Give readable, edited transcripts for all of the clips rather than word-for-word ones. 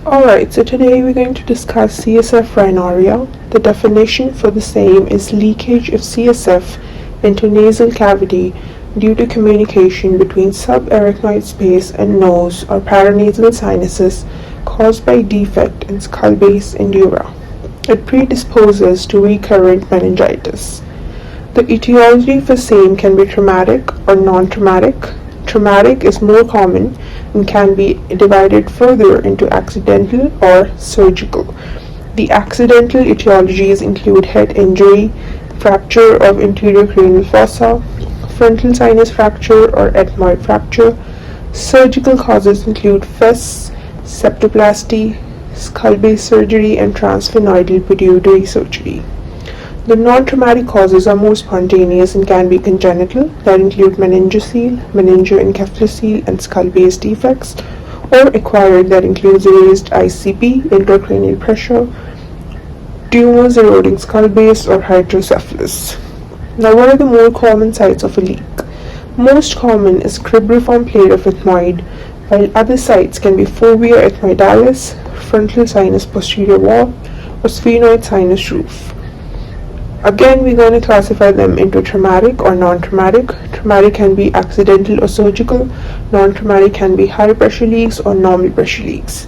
Alright, so today we're going to discuss CSF rhinorrhea. The definition for the same is leakage of CSF into nasal cavity due to communication between subarachnoid space and nose or paranasal sinuses caused by defect in skull base and dura. It predisposes to recurrent meningitis. The etiology for same can be traumatic or non-traumatic. Traumatic is more common and can be divided further into accidental or surgical. The accidental etiologies include head injury, fracture of anterior cranial fossa, frontal sinus fracture or ethmoid fracture. Surgical causes include FES, septoplasty, skull base surgery, and transsphenoidal pituitary surgery. The non-traumatic causes are more spontaneous and can be congenital, that include meningocele, meningoencephalocele, and skull-base defects, or acquired, that includes raised ICP, intracranial pressure, tumors eroding skull base, or hydrocephalus. Now, what are the more common sites of a leak? Most common is cribriform plate of ethmoid, while other sites can be fovea ethmoidalis, frontal sinus posterior wall, or sphenoid sinus roof. Again, we're going to classify them into traumatic or non-traumatic. Traumatic can be accidental or surgical. Non-traumatic can be high pressure leaks or normal pressure leaks.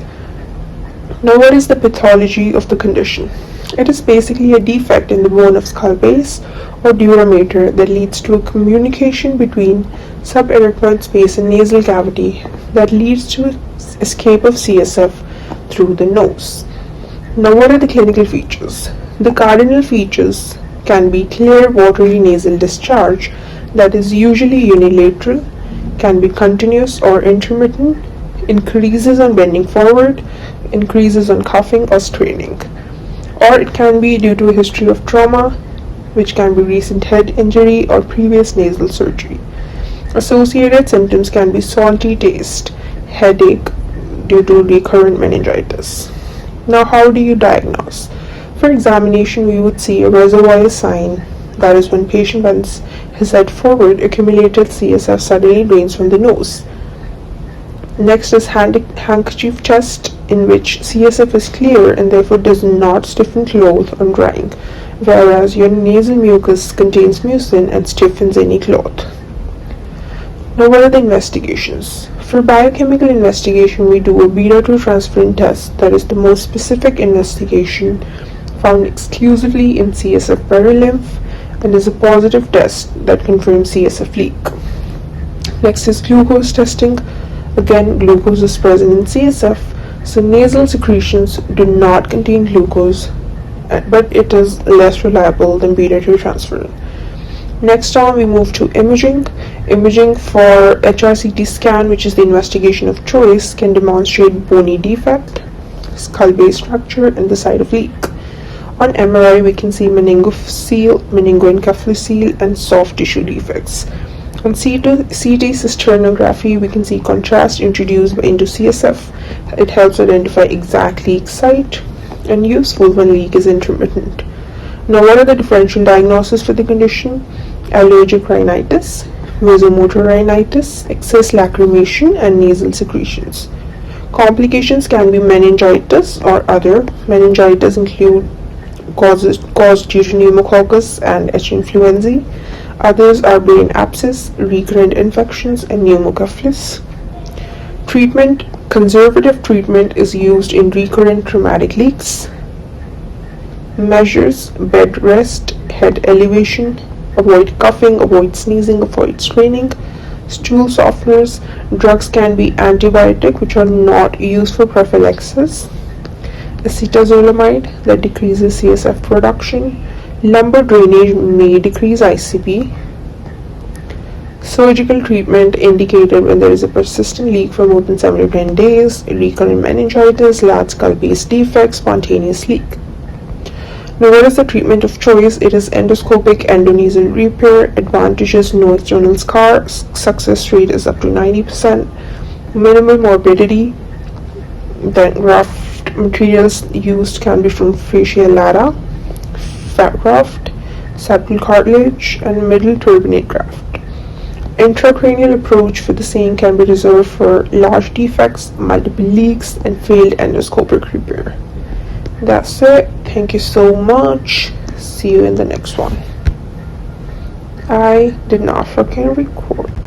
Now, what is the pathology of the condition? It is basically a defect in the bone of skull base or dura mater that leads to a communication between subarachnoid space and nasal cavity that leads to escape of CSF through the nose. Now, what are the clinical features? The cardinal features can be clear watery nasal discharge that is usually unilateral, can be continuous or intermittent, increases on bending forward, increases on coughing or straining. Or it can be due to a history of trauma, which can be recent head injury or previous nasal surgery. Associated symptoms can be salty taste, headache due to recurrent meningitis. Now, how do you diagnose? For examination, we would see a reservoir sign, that is when patient bends his head forward, accumulated CSF suddenly drains from the nose. Next is handkerchief chest, in which CSF is clear and therefore does not stiffen cloth on drying, whereas your nasal mucus contains mucin and stiffens any cloth. Now, what are the investigations? For biochemical investigation, we do a beta-2 transferrin test, that is the most specific investigation found exclusively in CSF perilymph and is a positive test that confirms CSF leak. Next is glucose testing. Again, glucose is present in CSF, so nasal secretions do not contain glucose, but it is less reliable than beta-2 transferrin. Next on, we move to imaging. Imaging for HRCT scan, which is the investigation of choice, can demonstrate bony defect, skull base fracture, and the site of leak. On MRI, we can see meningocele, meningoencephalocele, and soft tissue defects. On CT cysternography, we can see contrast introduced into CSF. It helps identify exact leak site and useful when leak is intermittent. Now, what are the differential diagnoses for the condition? Allergic rhinitis, vasomotor rhinitis, excess lacrimation, and nasal secretions. Complications can be meningitis or other. Meningitis include caused due to pneumococcus and H. influenzae. Others are brain abscess, recurrent infections, and pneumocephalus. Treatment: conservative treatment is used in recurrent traumatic leaks. Measures: bed rest, head elevation, avoid coughing, avoid sneezing, avoid straining. Stool softeners: drugs can be antibiotic, which are not used for prophylaxis. Acetazolamide, that decreases CSF production. Lumbar drainage may decrease ICP. Surgical treatment indicated when there is a persistent leak for more than 7 to 10 days, recurrent meningitis, large skull base defect, spontaneous leak. Now, what is the treatment of choice? It is endoscopic endonasal repair. Advantages: no external scar, success rate is up to 90%, minimal morbidity. Then graft materials used can be from fascia lata, fat graft, septal cartilage, and middle turbinate graft. Intracranial approach for the same can be reserved for large defects, multiple leaks, and failed endoscopic repair. That's it. Thank you so much. See you in the next one. I did not fucking record.